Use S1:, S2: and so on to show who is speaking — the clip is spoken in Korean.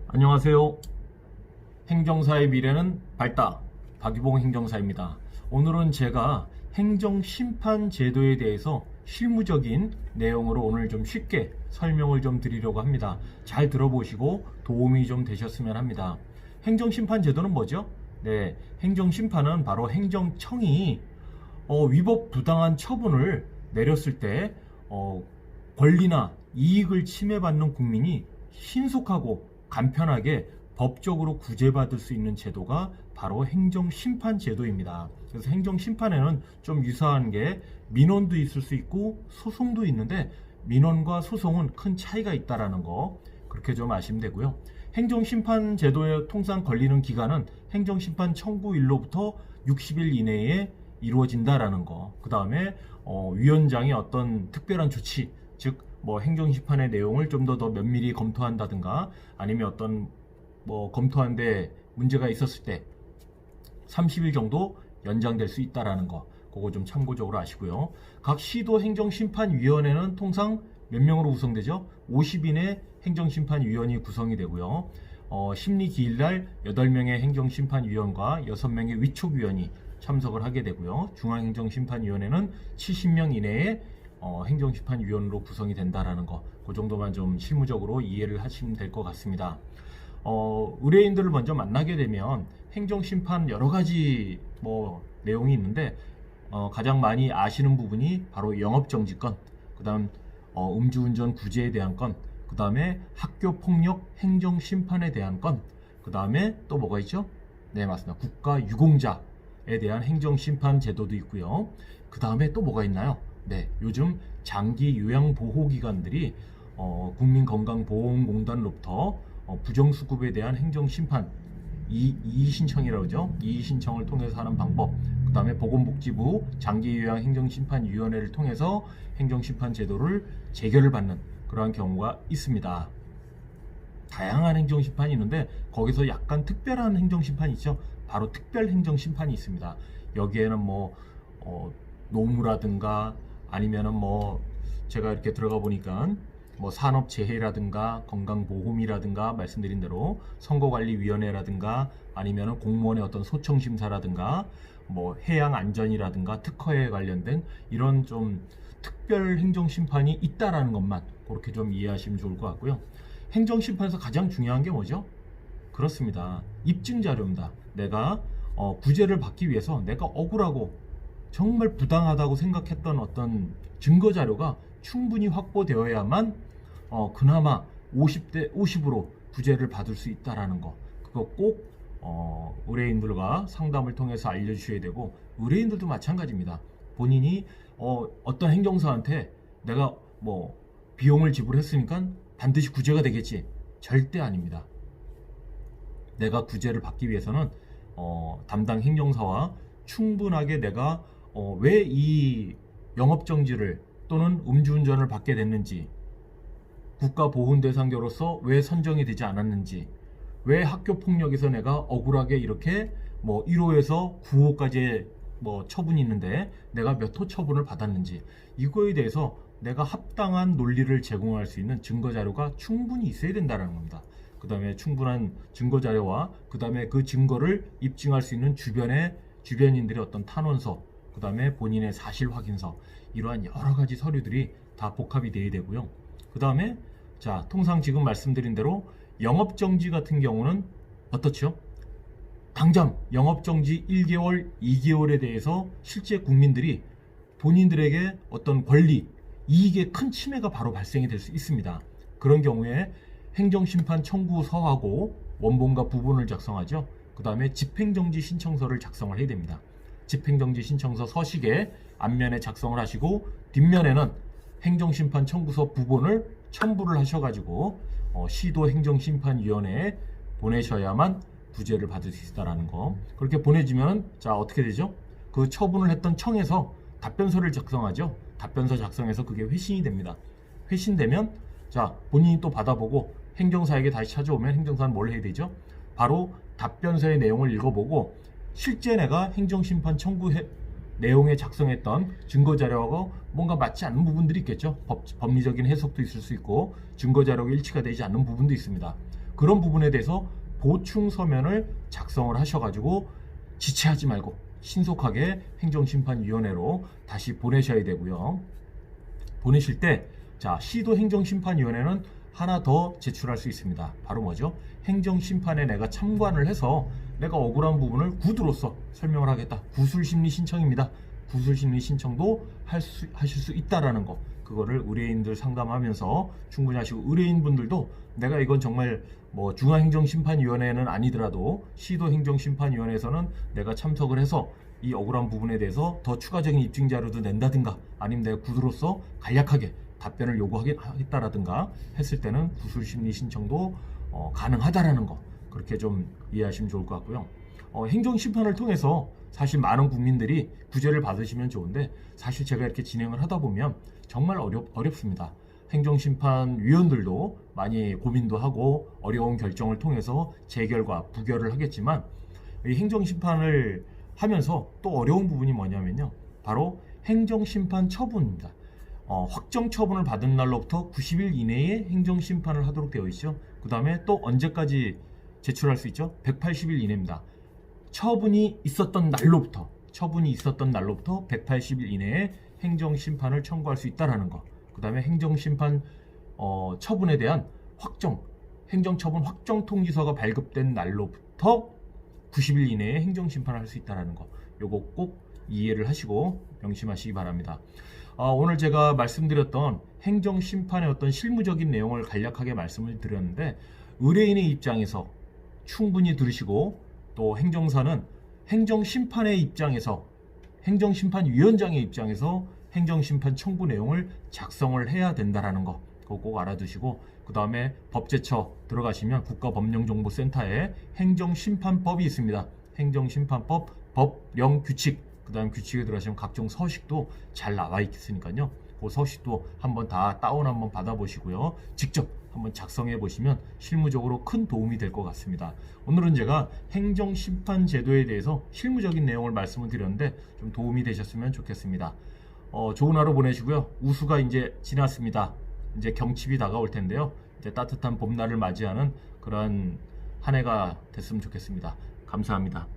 S1: 안녕하세요. 행정사의 미래는 밝다. 박유봉 행정사입니다. 오늘은 제가 행정심판 제도에 대해서 실무적인 내용으로 오늘 좀 쉽게 설명을 좀 드리려고 합니다. 잘 들어보시고 도움이 좀 되셨으면 합니다. 행정심판 제도는 뭐죠? 네, 행정심판은 바로 행정청이 위법 부당한 처분을 내렸을 때 권리나 이익을 침해받는 국민이 신속하고 간편하게 법적으로 구제받을 수 있는 제도가 바로 행정심판 제도입니다. 그래서 행정심판에는 좀 유사한 게 민원도 있을 수 있고 소송도 있는데 민원과 소송은 큰 차이가 있다라는 거 그렇게 좀 아시면 되고요. 행정심판 제도에 통상 걸리는 기간은 행정심판 청구일로부터 60일 이내에 이루어진다라는 거. 그 다음에 위원장이 어떤 특별한 조치, 즉 행정심판의 내용을 좀 더 면밀히 검토한다든가 아니면 어떤 검토하는데 문제가 있었을 때 30일 정도 연장될 수 있다라는 거. 그거 좀 참고적으로 아시고요. 각 시도 행정심판위원회는 통상 몇 명으로 구성되죠? 50인의 행정심판위원이 구성이 되고요. 심리기일날 8명의 행정심판위원과 6명의 위촉위원이 참석을 하게 되고요. 중앙행정심판위원회는 70명 이내의 행정심판위원으로 구성이 된다라는 거, 그 정도만 좀 실무적으로 이해를 하시면 될 것 같습니다. 의뢰인들을 먼저 만나게 되면 행정심판 여러 가지 내용이 있는데 가장 많이 아시는 부분이 바로 영업정지권, 그 다음 음주운전 구제에 대한 건, 그 다음에 학교폭력 행정심판에 대한 건, 그 다음에 또 뭐가 있죠? 네, 맞습니다. 국가유공자에 대한 행정심판 제도도 있고요. 그 다음에 또 뭐가 있나요? 네, 요즘 장기 요양보호기관들이 국민건강보험공단으로부터 부정수급에 대한 행정심판 이의신청이라고 하죠. 이의신청을 통해서 하는 방법, 그 다음에 보건복지부 장기요양행정심판위원회를 통해서 행정심판 제도를 재결을 받는 그러한 경우가 있습니다. 다양한 행정심판이 있는데 거기서 약간 특별한 행정심판이 있죠. 바로 특별행정심판이 있습니다. 여기에는 노무라든가 아니면은 제가 이렇게 들어가 보니까 산업재해라든가 건강보험이라든가 말씀드린 대로 선거관리위원회라든가 아니면은 공무원의 어떤 소청심사라든가 해양안전이라든가 특허에 관련된 이런 좀 특별행정심판이 있다라는 것만 그렇게 좀 이해하시면 좋을 것 같고요. 행정심판에서 가장 중요한 게 뭐죠? 그렇습니다. 입증자료입니다. 내가 구제를 받기 위해서 내가 억울하고 정말 부당하다고 생각했던 어떤 증거자료가 충분히 확보되어야만 그나마 50대 50으로 구제를 받을 수 있다라는 거, 그거 꼭 의뢰인들과 상담을 통해서 알려주셔야 되고, 의뢰인들도 마찬가지입니다. 본인이 어떤 행정사한테 내가 비용을 지불했으니까 반드시 구제가 되겠지, 절대 아닙니다. 내가 구제를 받기 위해서는 담당 행정사와 충분하게 내가 왜 이 영업정지를 또는 음주운전을 받게 됐는지, 국가보훈대상자로서 왜 선정이 되지 않았는지, 왜 학교폭력에서 내가 억울하게 이렇게 1호에서 9호까지의 처분이 있는데 내가 몇 호 처분을 받았는지, 이거에 대해서 내가 합당한 논리를 제공할 수 있는 증거자료가 충분히 있어야 된다는 겁니다. 그 다음에 충분한 증거자료와 그 다음에 그 증거를 입증할 수 있는 주변인들의 어떤 탄원서, 그 다음에 본인의 사실확인서, 이러한 여러 가지 서류들이 다 복합이 돼야 되고요. 그 다음에 통상 지금 말씀드린 대로 영업정지 같은 경우는 어떻죠? 당장 영업정지 1개월, 2개월에 대해서 실제 국민들이 본인들에게 어떤 권리, 이익의 큰 침해가 바로 발생이 될 수 있습니다. 그런 경우에 행정심판 청구서하고 원본과 부본을 작성하죠. 그 다음에 집행정지 신청서를 작성을 해야 됩니다. 집행정지 신청서 서식에 앞면에 작성을 하시고 뒷면에는 행정심판 청구서 부본을 첨부를 하셔가지고 시도 행정심판위원회에 보내셔야만 구제를 받을 수 있다라는 거. 그렇게 보내주면 어떻게 되죠? 그 처분을 했던 청에서 답변서를 작성하죠. 답변서 작성해서 그게 회신이 됩니다. 회신되면 본인이 또 받아보고 행정사에게 다시 찾아오면 행정사는 뭘 해야 되죠? 바로 답변서의 내용을 읽어보고 실제 내가 행정심판 청구 내용에 작성했던 증거자료하고 뭔가 맞지 않는 부분들이 있겠죠. 법리적인 해석도 있을 수 있고 증거자료가 일치가 되지 않는 부분도 있습니다. 그런 부분에 대해서 보충 서면을 작성을 하셔가지고 지체하지 말고 신속하게 행정심판위원회로 다시 보내셔야 되고요. 보내실 때 자, 시도 행정심판위원회는 하나 더 제출할 수 있습니다. 바로 뭐죠? 행정심판에 내가 참관을 해서 내가 억울한 부분을 구두로서 설명을 하겠다. 구술심리 신청입니다. 구술심리 신청도 하실 수 있다라는 거. 그거를 의뢰인들 상담하면서 충분히 하시고, 의뢰인분들도 내가 이건 정말 뭐 중앙행정심판위원회는 아니더라도 시도행정심판위원회에서는 내가 참석을 해서 이 억울한 부분에 대해서 더 추가적인 입증 자료도 낸다든가, 아니면 내가 구두로서 간략하게 답변을 요구하겠다라든가 했을 때는 구술심리 신청도 가능하다라는 거, 그렇게 좀 이해하시면 좋을 것 같고요. 행정심판을 통해서 사실 많은 국민들이 구제를 받으시면 좋은데, 사실 제가 이렇게 진행을 하다 보면 정말 어렵습니다. 행정심판위원들도 많이 고민도 하고 어려운 결정을 통해서 재결과 부결을 하겠지만, 이 행정심판을 하면서 또 어려운 부분이 뭐냐면요, 바로 행정심판 처분입니다. 확정 처분을 받은 날로부터 90일 이내에 행정심판을 하도록 되어 있죠. 그 다음에 또 언제까지 제출할 수 있죠? 180일 이내입니다. 처분이 있었던 날로부터 180일 이내에 행정심판을 청구할 수 있다는 거. 그 다음에 행정심판 처분에 대한 행정처분 확정 통지서가 발급된 날로부터 90일 이내에 행정심판을 할 수 있다는 거. 요거 꼭 이해를 하시고 명심하시기 바랍니다. 오늘 제가 말씀드렸던 행정심판의 어떤 실무적인 내용을 간략하게 말씀을 드렸는데, 의뢰인의 입장에서 충분히 들으시고, 또 행정사는 행정심판의 입장에서, 행정심판위원장의 입장에서 행정심판 청구 내용을 작성을 해야 된다는 거, 그거 꼭 알아두시고, 그 다음에 법제처 들어가시면 국가법령정보센터에 행정심판법이 있습니다. 행정심판법, 법령 규칙, 그 다음 규칙에 들어가시면 각종 서식도 잘 나와 있으니까요. 그 서식도 한번 다 다운 한번 받아보시고요. 직접 한번 작성해 보시면 실무적으로 큰 도움이 될 것 같습니다. 오늘은 제가 행정심판 제도에 대해서 실무적인 내용을 말씀을 드렸는데 좀 도움이 되셨으면 좋겠습니다. 좋은 하루 보내시고요. 우수가 이제 지났습니다. 이제 경칩이 다가올 텐데요. 이제 따뜻한 봄날을 맞이하는 그런 한 해가 됐으면 좋겠습니다. 감사합니다.